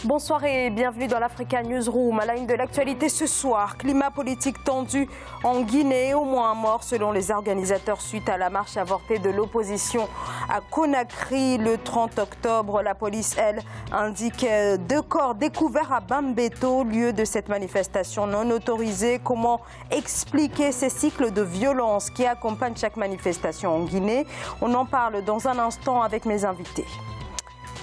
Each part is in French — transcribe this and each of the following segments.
Bonsoir et bienvenue dans l'Africa Newsroom. À la une de l'actualité ce soir, climat politique tendu en Guinée, au moins un mort selon les organisateurs suite à la marche avortée de l'opposition à Conakry le 30 octobre. La police, elle, indique 2 corps découverts à Bambeto, lieu de cette manifestation non autorisée. Comment expliquer ces cycles de violence qui accompagnent chaque manifestation en Guinée? On en parle dans un instant avec mes invités.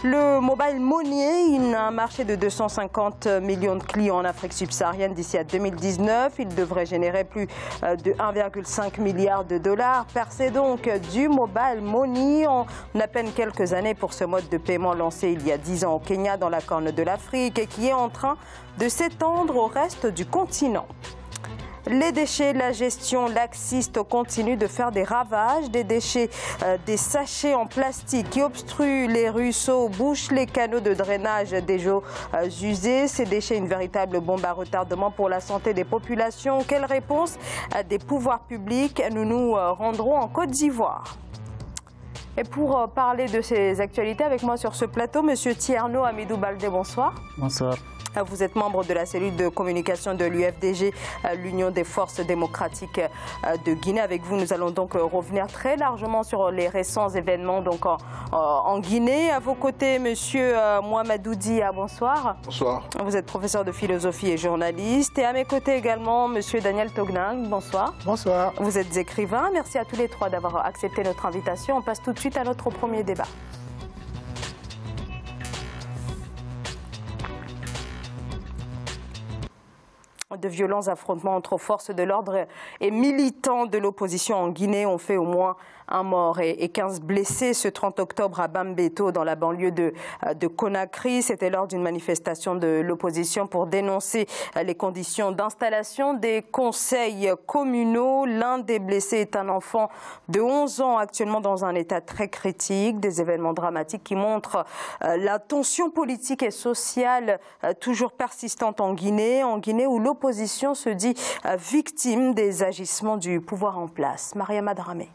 Le mobile money, il a un marché de 250 millions de clients en Afrique subsaharienne d'ici à 2019. Il devrait générer plus de 1,5 milliard de dollars. Percée donc du mobile money en à peine quelques années pour ce mode de paiement lancé il y a 10 ans au Kenya dans la Corne de l'Afrique et qui est en train de s'étendre au reste du continent. Les déchets, la gestion laxiste continue de faire des ravages. Des déchets, des sachets en plastique qui obstruent les ruisseaux, bouchent les canaux de drainage des eaux usées. Ces déchets, une véritable bombe à retardement pour la santé des populations. Quelle réponse des pouvoirs publics? Nous nous rendrons en Côte d'Ivoire. Et pour parler de ces actualités, avec moi sur ce plateau, M. Thierno Hamidou Baldé, bonsoir. Bonsoir. Vous êtes membre de la cellule de communication de l'UFDG, l'Union des forces démocratiques de Guinée. Avec vous, nous allons donc revenir très largement sur les récents événements donc en Guinée. À vos côtés, Monsieur Mohamedou Dia, bonsoir. Bonsoir. Vous êtes professeur de philosophie et journaliste. Et à mes côtés également, Monsieur Daniel Tognan, bonsoir. Bonsoir. Vous êtes écrivain. Merci à tous les trois d'avoir accepté notre invitation. On passe tout de suite à notre premier débat. De violents affrontements entre forces de l'ordre et militants de l'opposition en Guinée ont fait au moins un mort et 15 blessés ce 30 octobre à Bambeto, dans la banlieue de Conakry. C'était lors d'une manifestation de l'opposition pour dénoncer les conditions d'installation des conseils communaux. L'un des blessés est un enfant de 11 ans, actuellement dans un état très critique. Des événements dramatiques qui montrent la tension politique et sociale toujours persistante en Guinée où l'opposition se dit victime des agissements du pouvoir en place. Mariama Dramé.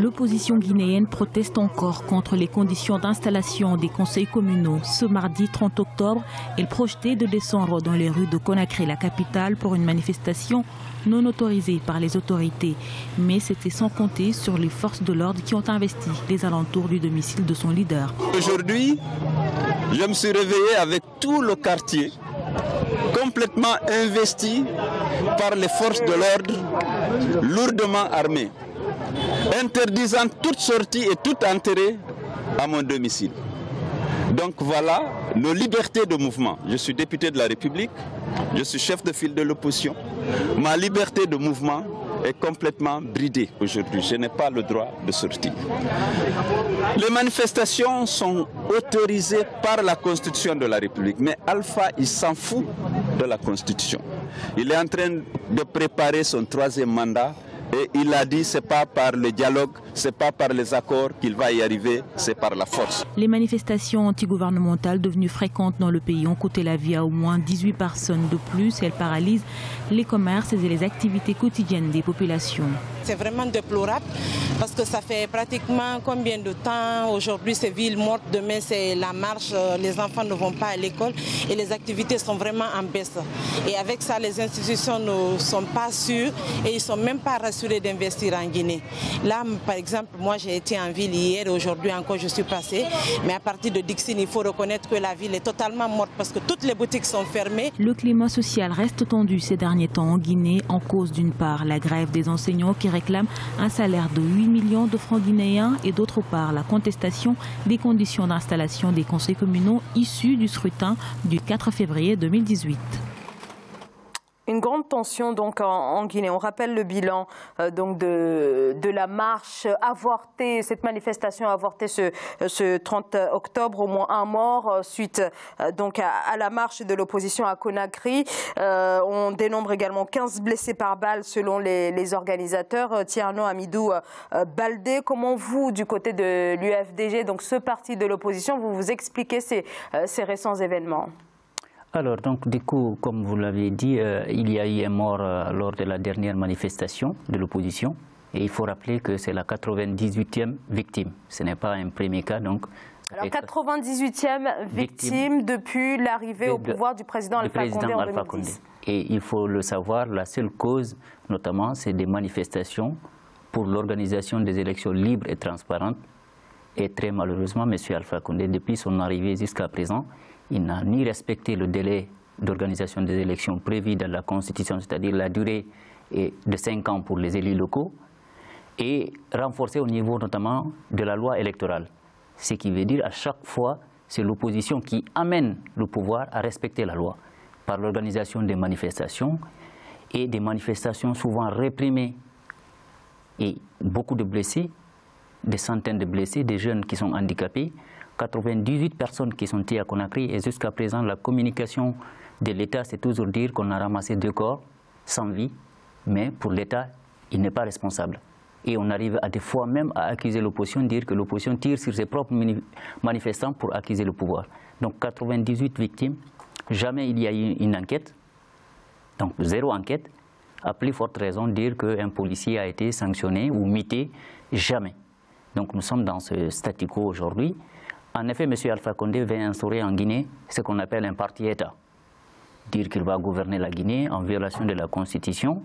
L'opposition guinéenne proteste encore contre les conditions d'installation des conseils communaux. Ce mardi 30 octobre, elle projetait de descendre dans les rues de Conakry, la capitale, pour une manifestation non autorisée par les autorités. Mais c'était sans compter sur les forces de l'ordre qui ont investi les alentours du domicile de son leader. Aujourd'hui, je me suis réveillé avec tout le quartier complètement investi par les forces de l'ordre lourdement armées, interdisant toute sortie et tout entrée à mon domicile. Donc voilà nos libertés de mouvement. Je suis député de la République, je suis chef de file de l'opposition. Ma liberté de mouvement est complètement bridée aujourd'hui. Je n'ai pas le droit de sortir. Les manifestations sont autorisées par la Constitution de la République. Mais Alpha, il s'en fout de la Constitution. Il est en train de préparer son 3e mandat. Et il a dit, c'est pas par le dialogue, c'est pas par les accords qu'il va y arriver, c'est par la force. Les manifestations antigouvernementales devenues fréquentes dans le pays ont coûté la vie à au moins 18 personnes de plus. Elles paralysent les commerces et les activités quotidiennes des populations. C'est vraiment déplorable parce que ça fait pratiquement combien de temps aujourd'hui ces villes mortes, demain c'est la marche, les enfants ne vont pas à l'école et les activités sont vraiment en baisse. Et avec ça, les institutions ne sont pas sûres et ils ne sont même pas rassurés d'investir en Guinée. Là, par exemple, moi j'ai été en ville hier et aujourd'hui encore je suis passée. Mais à partir de Dixine, il faut reconnaître que la ville est totalement morte parce que toutes les boutiques sont fermées. Le climat social reste tendu ces derniers temps en Guinée, en cause d'une part la grève des enseignants qui réclament un salaire de 8 millions de francs guinéens et d'autre part la contestation des conditions d'installation des conseils communaux issus du scrutin du 4 février 2018. Une grande tension donc en Guinée. On rappelle le bilan donc de la marche avortée, cette manifestation avortée ce 30 octobre, au moins un mort suite donc à la marche de l'opposition à Conakry. On dénombre également 15 blessés par balle selon les organisateurs. Thierno Hamidou Baldé, comment vous, du côté de l'UFDG, donc ce parti de l'opposition, vous expliquez ces récents événements? Alors, donc, du coup, comme vous l'avez dit, il y a eu un mort lors de la dernière manifestation de l'opposition. Et il faut rappeler que c'est la 98e victime. Ce n'est pas un premier cas, donc Alors, 98e victime depuis l'arrivée au pouvoir du président Alpha Condé en 2010. Et il faut le savoir, la seule cause, notamment, c'est des manifestations pour l'organisation des élections libres et transparentes. Et très malheureusement, M. Alpha Condé, depuis son arrivée jusqu'à présent, il n'a ni respecté le délai d'organisation des élections prévues dans la Constitution, c'est-à-dire la durée est de 5 ans pour les élus locaux, et renforcé au niveau notamment de la loi électorale. Ce qui veut dire à chaque fois, c'est l'opposition qui amène le pouvoir à respecter la loi par l'organisation des manifestations et des manifestations souvent réprimées et beaucoup de blessés, des centaines de blessés, des jeunes qui sont handicapés, 98 personnes qui sont tuées à Conakry et jusqu'à présent la communication de l'État c'est toujours dire qu'on a ramassé 2 corps sans vie, mais pour l'État il n'est pas responsable. Et on arrive à des fois même à accuser l'opposition, dire que l'opposition tire sur ses propres manifestants pour accuser le pouvoir. Donc 98 victimes, jamais il y a eu une enquête, donc 0 enquête, à plus forte raison dire qu'un policier a été sanctionné ou muté, jamais. Donc nous sommes dans ce statu quo aujourd'hui. En effet, M. Alpha Condé va instaurer en Guinée ce qu'on appelle un parti-État. Dire qu'il va gouverner la Guinée en violation de la Constitution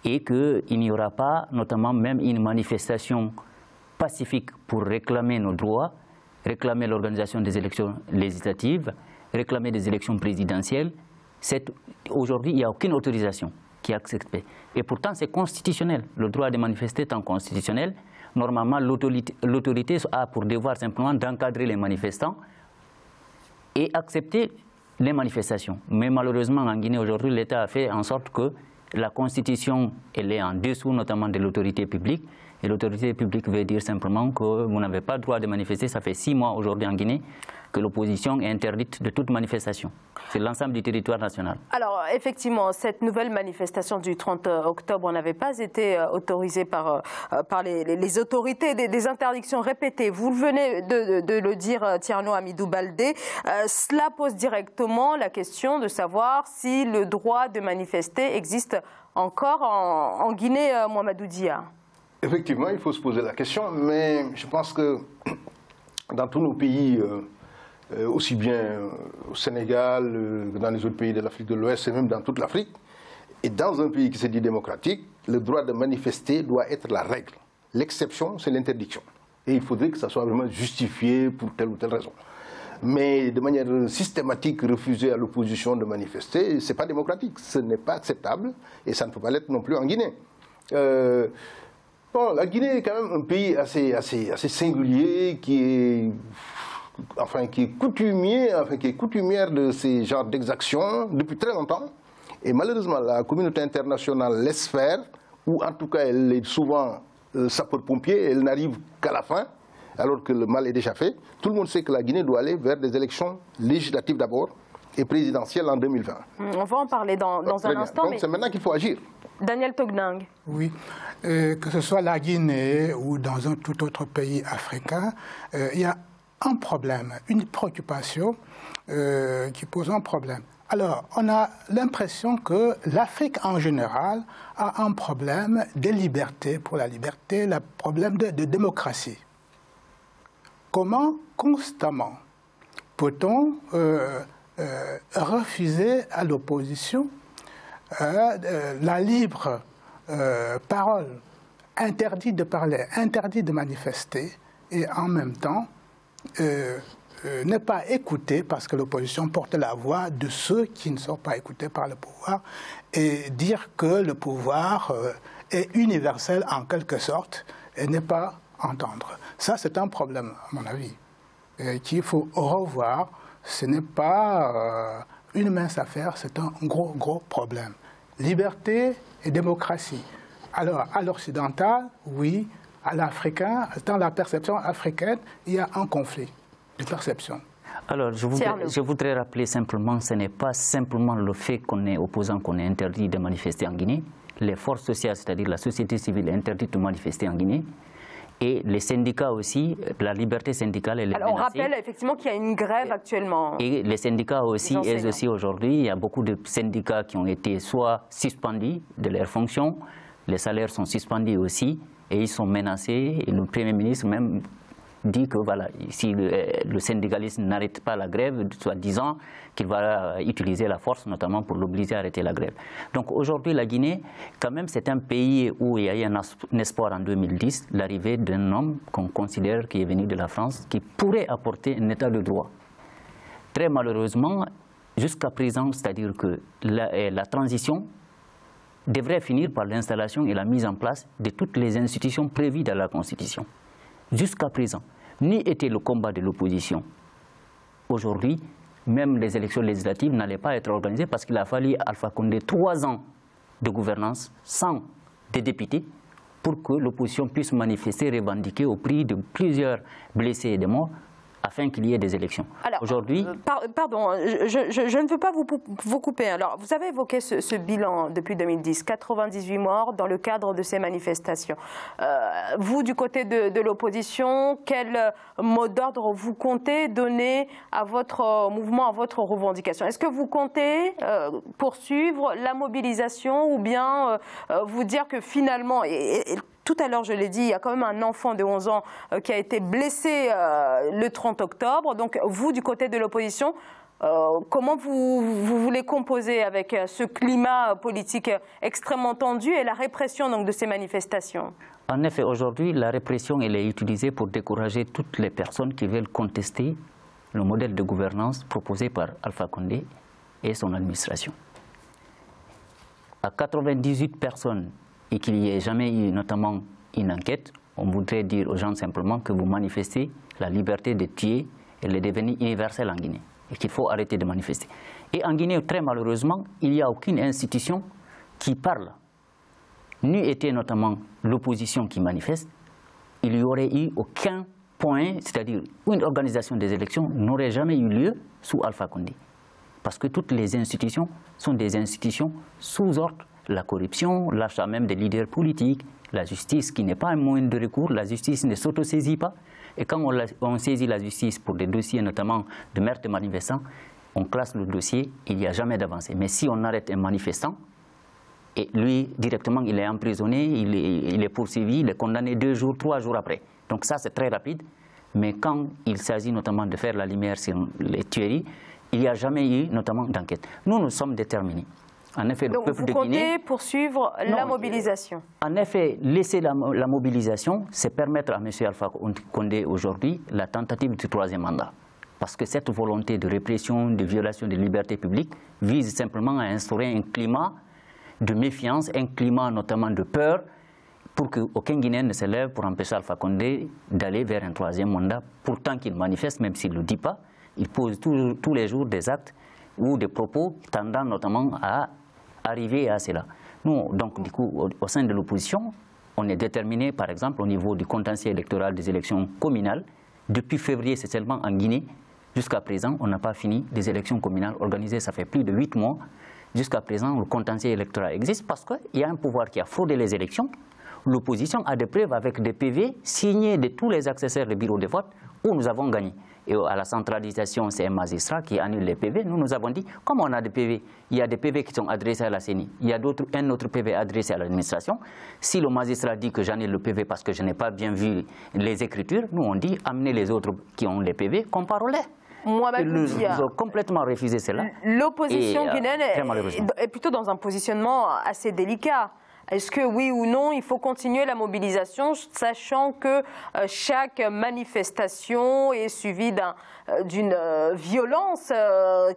et qu'il n'y aura pas, notamment même une manifestation pacifique pour réclamer nos droits, réclamer l'organisation des élections législatives, réclamer des élections présidentielles. Aujourd'hui, il n'y a aucune autorisation qui est acceptée. Et pourtant, c'est constitutionnel. Le droit de manifester étant constitutionnel, normalement, l'autorité a pour devoir simplement d'encadrer les manifestants et accepter les manifestations. Mais malheureusement, en Guinée, aujourd'hui, l'État a fait en sorte que la Constitution, elle est en dessous notamment de l'autorité publique. Et l'autorité publique veut dire simplement que vous n'avez pas le droit de manifester. Ça fait 6 mois aujourd'hui en Guinée que l'opposition est interdite de toute manifestation. C'est l'ensemble du territoire national. Alors effectivement, cette nouvelle manifestation du 30 octobre n'avait pas été autorisée par les autorités, des interdictions répétées. Vous venez de le dire, Thierno Hamidou Baldé. Cela pose directement la question de savoir si le droit de manifester existe encore en Guinée, Mamadou Dia. Effectivement, il faut se poser la question, mais je pense que dans tous nos pays, aussi bien au Sénégal, que dans les autres pays de l'Afrique de l'Ouest et même dans toute l'Afrique, et dans un pays qui se dit démocratique, le droit de manifester doit être la règle. L'exception, c'est l'interdiction. Et il faudrait que ça soit vraiment justifié pour telle ou telle raison. Mais de manière systématique, refuser à l'opposition de manifester, ce n'est pas démocratique, ce n'est pas acceptable, et ça ne peut pas l'être non plus en Guinée. Bon, la Guinée est quand même un pays assez singulier, qui est coutumière de ces genres d'exactions depuis très longtemps. Et malheureusement, la communauté internationale laisse faire, ou en tout cas, elle est souvent sapeur-pompier, elle n'arrive qu'à la fin, alors que le mal est déjà fait. Tout le monde sait que la Guinée doit aller vers des élections législatives d'abord et présidentielles en 2020. On va en parler dans un instant. Donc c'est maintenant qu'il faut agir. Daniel Togning. Oui, que ce soit la Guinée ou dans un tout autre pays africain, il y a un problème, une préoccupation qui pose un problème. Alors, on a l'impression que l'Afrique en général a un problème de liberté pour la liberté, un problème de démocratie. Comment constamment peut-on refuser à l'opposition la libre parole, interdit de parler, interdit de manifester, et en même temps ne pas écouter, parce que l'opposition porte la voix de ceux qui ne sont pas écoutés par le pouvoir, et dire que le pouvoir est universel en quelque sorte, et ne pas entendre. Ça, c'est un problème, à mon avis, qu'il faut revoir. Ce n'est pas une mince affaire, c'est un gros problème. Liberté et démocratie. Alors, à l'occidental, oui. À l'africain, dans la perception africaine, il y a un conflit de perception. Alors, je voudrais rappeler simplement, ce n'est pas simplement le fait qu'on est opposant, qu'on est interdit de manifester en Guinée. Les forces sociales, c'est-à-dire la société civile, est interdite de manifester en Guinée. Et les syndicats aussi, la liberté syndicale, elle est menacée. On rappelle effectivement qu'il y a une grève actuellement. Et les syndicats aussi, elles aussi aujourd'hui, il y a beaucoup de syndicats qui ont été soit suspendus de leurs fonctions, les salaires sont suspendus aussi, et ils sont menacés, et le Premier ministre même dit que voilà, si le syndicalisme n'arrête pas la grève, soit disant qu'il va utiliser la force, notamment pour l'obliger à arrêter la grève. Donc aujourd'hui, la Guinée, quand même, c'est un pays où il y a eu un espoir en 2010, l'arrivée d'un homme qu'on considère qui est venu de la France, qui pourrait apporter un état de droit. Très malheureusement, jusqu'à présent, c'est-à-dire que la transition devrait finir par l'installation et la mise en place de toutes les institutions prévues dans la Constitution. Jusqu'à présent, ni était le combat de l'opposition. Aujourd'hui, même les élections législatives n'allaient pas être organisées parce qu'il a fallu à Alpha Condé 3 ans de gouvernance sans des députés pour que l'opposition puisse manifester, revendiquer au prix de plusieurs blessés et de morts afin qu'il y ait des élections. Aujourd'hui, pardon, je ne veux pas vous couper. Alors, vous avez évoqué ce bilan depuis 2010, 98 morts dans le cadre de ces manifestations. Vous, du côté de l'opposition, quel mot d'ordre vous comptez donner à votre mouvement, à votre revendication? Est-ce que vous comptez poursuivre la mobilisation ou bien vous dire que finalement, tout à l'heure, je l'ai dit, il y a quand même un enfant de 11 ans qui a été blessé le 30 octobre. Donc, vous, du côté de l'opposition, comment vous voulez composer avec ce climat politique extrêmement tendu et la répression donc, de ces manifestations? En effet, aujourd'hui, la répression elle est utilisée pour décourager toutes les personnes qui veulent contester le modèle de gouvernance proposé par Alpha Condé et son administration. À 98 personnes et qu'il n'y ait jamais eu notamment une enquête, on voudrait dire aux gens simplement que vous manifestez la liberté de tuer, elle est devenue universelle en Guinée et qu'il faut arrêter de manifester. Et en Guinée, très malheureusement, il n'y a aucune institution qui parle. N'eût été notamment l'opposition qui manifeste, il n'y aurait eu aucun point, c'est-à-dire une organisation des élections n'aurait jamais eu lieu sous Alpha Condé. Parce que toutes les institutions sont des institutions sous ordre. La corruption, l'achat même des leaders politiques, la justice qui n'est pas un moyen de recours, la justice ne s'autosaisit pas. Et quand on saisit la justice pour des dossiers notamment de meurtre de manifestants, on classe le dossier, il n'y a jamais d'avancée. Mais si on arrête un manifestant, et lui directement il est emprisonné, il est poursuivi, il est condamné 2 jours, 3 jours après. Donc ça c'est très rapide. Mais quand il s'agit notamment de faire la lumière sur les tueries, il n'y a jamais eu notamment d'enquête. Nous sommes déterminés. En effet, donc le peuple vous de Guinée, comptez poursuivre la mobilisation? En effet, laisser la mobilisation, c'est permettre à M. Alpha Condé aujourd'hui la tentative du 3e mandat. Parce que cette volonté de répression, de violation des libertés publiques vise simplement à instaurer un climat de méfiance, un climat notamment de peur, pour qu'aucun Guinéen ne se lève pour empêcher Alpha Condé d'aller vers un 3e mandat. Pourtant qu'il manifeste, même s'il ne le dit pas, il pose tous les jours des actes ou des propos tendant notamment à arriver à cela. Nous, donc, du coup, au sein de l'opposition, on est déterminé, par exemple, au niveau du contentieux électoral des élections communales. Depuis février, c'est seulement en Guinée. Jusqu'à présent, on n'a pas fini des élections communales organisées, ça fait plus de 8 mois. Jusqu'à présent, le contentieux électoral existe parce qu'il y a un pouvoir qui a fraudé les élections. L'opposition a des preuves avec des PV signés de tous les accessoires des bureaux de vote où nous avons gagné. Et à la centralisation, c'est un magistrat qui annule les PV. Nous avons dit, comme on a des PV, il y a des PV qui sont adressés à la CENI, il y a un autre PV adressé à l'administration. Si le magistrat dit que j'annule le PV parce que je n'ai pas bien vu les écritures, nous on dit, amenez les autres qui ont les PV, comparons-les. Ils ont complètement refusé cela. L'opposition guinéenne est plutôt dans un positionnement assez délicat. Est-ce que oui ou non, il faut continuer la mobilisation, sachant que chaque manifestation est suivie d'une violence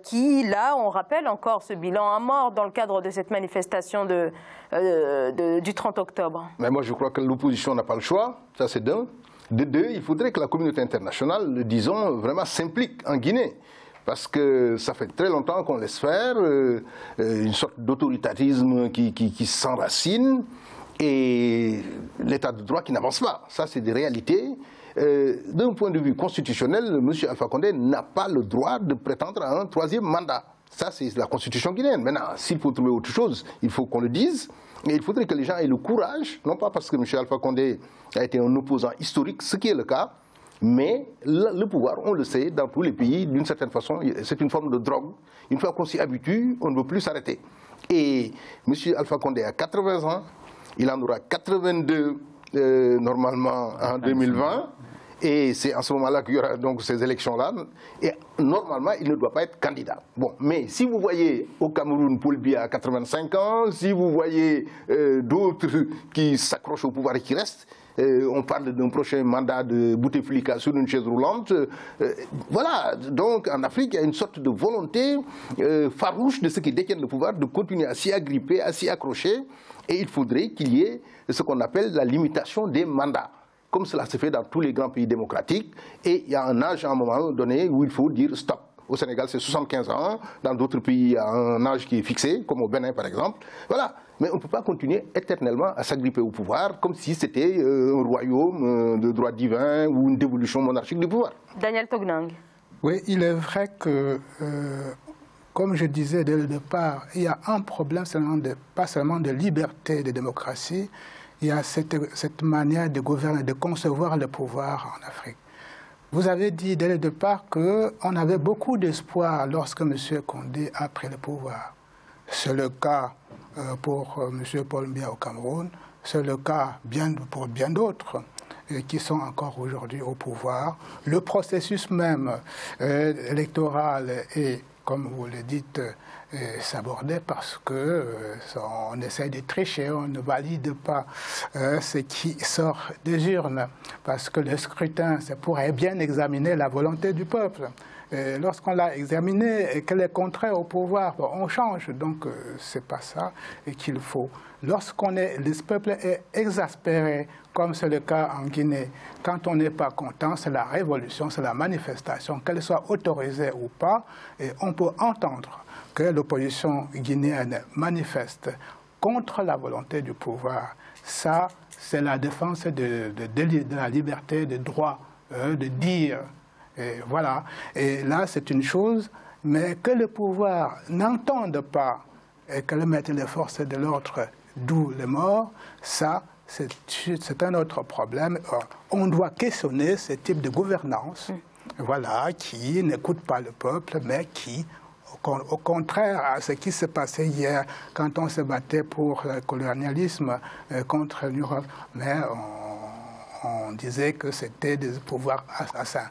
qui, là, on rappelle encore ce bilan à mort dans le cadre de cette manifestation du 30 octobre? Mais moi, je crois que l'opposition n'a pas le choix, ça c'est d'un. De deux, il faudrait que la communauté internationale, disons, vraiment s'implique en Guinée. Parce que ça fait très longtemps qu'on laisse faire une sorte d'autoritarisme qui s'enracine et l'état de droit qui n'avance pas. Ça, c'est des réalités. D'un point de vue constitutionnel, M. Alpha Condé n'a pas le droit de prétendre à un 3e mandat. Ça, c'est la constitution guinéenne. Maintenant, s'il faut trouver autre chose, il faut qu'on le dise. Et il faudrait que les gens aient le courage, non pas parce que M. Alpha Condé a été un opposant historique, ce qui est le cas, mais le pouvoir, on le sait, dans tous les pays, d'une certaine façon, c'est une forme de drogue. Une fois qu'on s'y habitue, on ne veut plus s'arrêter. Et M. Alpha Condé a 80 ans, il en aura 82 normalement en 2020. Et c'est en ce moment-là qu'il y aura donc ces élections-là. Et normalement, il ne doit pas être candidat. Bon, mais si vous voyez au Cameroun Paul Biya à 85 ans, si vous voyez d'autres qui s'accrochent au pouvoir et qui restent, on parle d'un prochain mandat de Bouteflika sur une chaise roulante. Voilà, donc en Afrique, il y a une sorte de volonté farouche de ceux qui détiennent le pouvoir de continuer à s'y agripper, à s'y accrocher. Et il faudrait qu'il y ait ce qu'on appelle la limitation des mandats, comme cela se fait dans tous les grands pays démocratiques. Et il y a un âge à un moment donné où il faut dire stop. Au Sénégal, c'est 75 ans. Dans d'autres pays, il y a un âge qui est fixé, comme au Bénin, par exemple. Voilà. Mais on ne peut pas continuer éternellement à s'agripper au pouvoir comme si c'était un royaume de droit divin ou une dévolution monarchique du pouvoir. Daniel Tognang. Oui, il est vrai que, comme je disais dès le départ, il y a un problème pas seulement de liberté, de démocratie, il y a cette manière de gouverner, de concevoir le pouvoir en Afrique. Vous avez dit dès le départ qu'on avait beaucoup d'espoir lorsque M. Condé a pris le pouvoir. C'est le cas pour M. Paul Biya au Cameroun, c'est le cas pour bien d'autres qui sont encore aujourd'hui au pouvoir. Le processus même électoral est, comme vous le dites, s'aborder parce qu'on essaie de tricher, on ne valide pas ce qui sort des urnes, parce que le scrutin, c'est pour bien examiner la volonté du peuple. Lorsqu'on l'a examiné et qu'elle est contraire au pouvoir, on change. Donc, c'est pas ça qu'il faut. Le peuple est exaspéré, comme c'est le cas en Guinée, quand on n'est pas content, c'est la révolution, c'est la manifestation, qu'elle soit autorisée ou pas, et on peut entendre que l'opposition guinéenne manifeste contre la volonté du pouvoir. Ça, c'est la défense de la liberté, du droit de dire. Et voilà. Et là, c'est une chose, mais que le pouvoir n'entende pas et que le mette les forces de l'ordre, d'où les morts, ça, c'est un autre problème. On doit questionner ce type de gouvernance, voilà, qui n'écoute pas le peuple, mais qui, au contraire à ce qui s'est passé hier, quand on se battait pour le colonialisme contre l'Europe, mais on disait que c'était des pouvoirs assassins.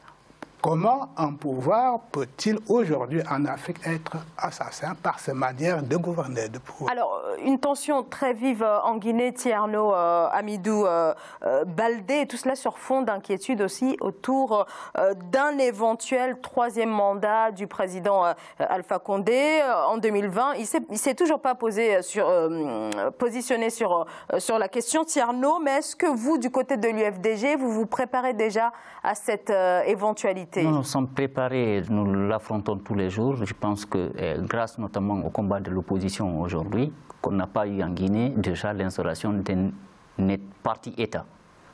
Comment un pouvoir peut-il aujourd'hui en Afrique être assassin par sa manière de gouverner, de pouvoir? Alors, une tension très vive en Guinée, Thierno Amidou Baldé, et tout cela sur fond d'inquiétude aussi autour d'un éventuel troisième mandat du président Alpha Condé en 2020. Il ne s'est toujours pas positionné sur la question, Thierno, mais est-ce que vous, du côté de l'UFDG, vous vous préparez déjà à cette éventualité? Nous sommes préparés, nous l'affrontons tous les jours. Je pense que grâce notamment au combat de l'opposition aujourd'hui, qu'on n'a pas eu en Guinée, déjà l'instauration d'un parti État.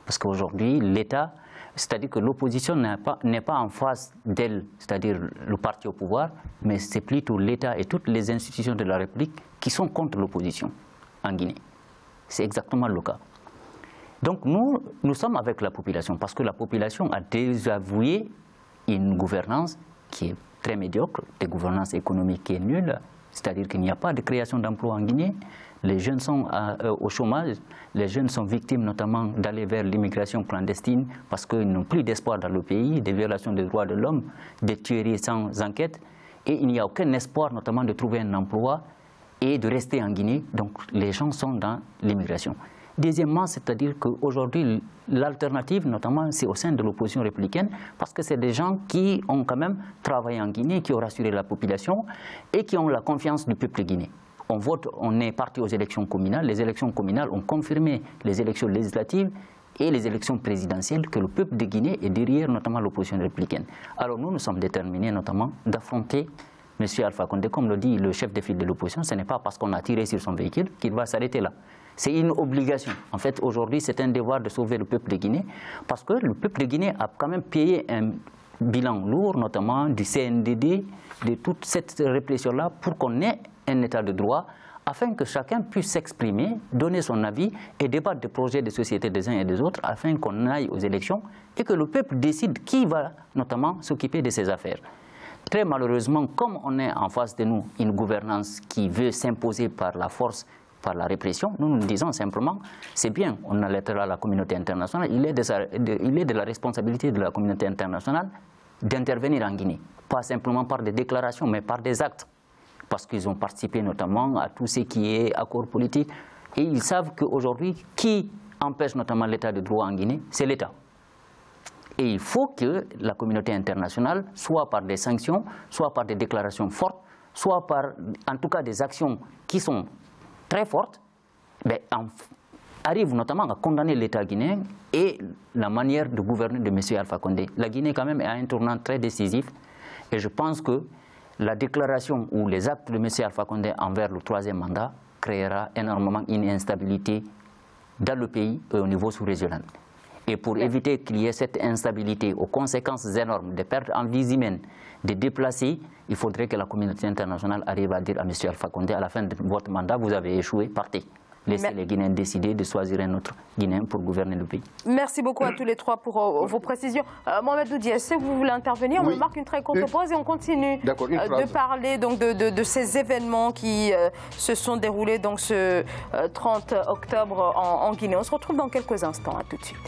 Parce qu'aujourd'hui, l'État, c'est-à-dire que l'opposition n'est pas en face d'elle, c'est-à-dire le parti au pouvoir, mais c'est plutôt l'État et toutes les institutions de la République qui sont contre l'opposition en Guinée. C'est exactement le cas. Donc nous sommes avec la population, parce que la population a désavoué une gouvernance qui est très médiocre, des gouvernances économiques qui est nulle, c'est-à-dire qu'il n'y a pas de création d'emplois en Guinée, les jeunes sont au chômage, les jeunes sont victimes notamment d'aller vers l'immigration clandestine parce qu'ils n'ont plus d'espoir dans le pays, des violations des droits de l'homme, des tueries sans enquête, et il n'y a aucun espoir notamment de trouver un emploi et de rester en Guinée, donc les gens sont dans l'immigration. Deuxièmement, c'est-à-dire qu'aujourd'hui, l'alternative, notamment, c'est au sein de l'opposition républicaine, parce que c'est des gens qui ont quand même travaillé en Guinée, qui ont rassuré la population et qui ont la confiance du peuple guinéen. On vote, on est parti aux élections communales. Les élections communales ont confirmé les élections législatives et les élections présidentielles que le peuple de Guinée est derrière, notamment l'opposition républicaine. Alors nous sommes déterminés, notamment, d'affronter M. Alpha Condé, comme le dit le chef de file de l'opposition. Ce n'est pas parce qu'on a tiré sur son véhicule qu'il va s'arrêter là. C'est une obligation. En fait, aujourd'hui, c'est un devoir de sauver le peuple de Guinée, parce que le peuple de Guinée a quand même payé un bilan lourd, notamment du CNDD, de toute cette répression-là, pour qu'on ait un état de droit, afin que chacun puisse s'exprimer, donner son avis et débattre des projets de société des uns et des autres, afin qu'on aille aux élections et que le peuple décide qui va notamment s'occuper de ses affaires. Très malheureusement, comme on est en face de nous une gouvernance qui veut s'imposer par la force par la répression. Nous disons simplement, c'est bien, on alertera la communauté internationale, il est de la responsabilité de la communauté internationale d'intervenir en Guinée. Pas simplement par des déclarations, mais par des actes. Parce qu'ils ont participé notamment à tout ce qui est accord politique. Et ils savent qu'aujourd'hui, qui empêche notamment l'état de droit en Guinée, c'est l'État. Et il faut que la communauté internationale, soit par des sanctions, soit par des déclarations fortes, soit par, en tout cas, des actions qui sont très fortes, arrive notamment à condamner l'État guinéen et la manière de gouverner de M. Alpha Condé. La Guinée, quand même, est à un tournant très décisif. Et je pense que la déclaration ou les actes de M. Alpha Condé envers le troisième mandat créera énormément une instabilité dans le pays et au niveau sous-régional. Et pour éviter qu'il y ait cette instabilité aux conséquences énormes, des pertes en vies humaines, des déplacés, il faudrait que la communauté internationale arrive à dire à M. Alpha Condé, à la fin de votre mandat, vous avez échoué, partez. Laissez les Guinéens décider de choisir un autre Guinéen pour gouverner le pays. Merci beaucoup à tous les trois pour vos précisions. Mohamed Doudi, est-ce que vous voulez intervenir? On marque une très courte pause et on continue de parler donc, de ces événements qui se sont déroulés donc, ce 30 octobre en Guinée. On se retrouve dans quelques instants. À tout de suite.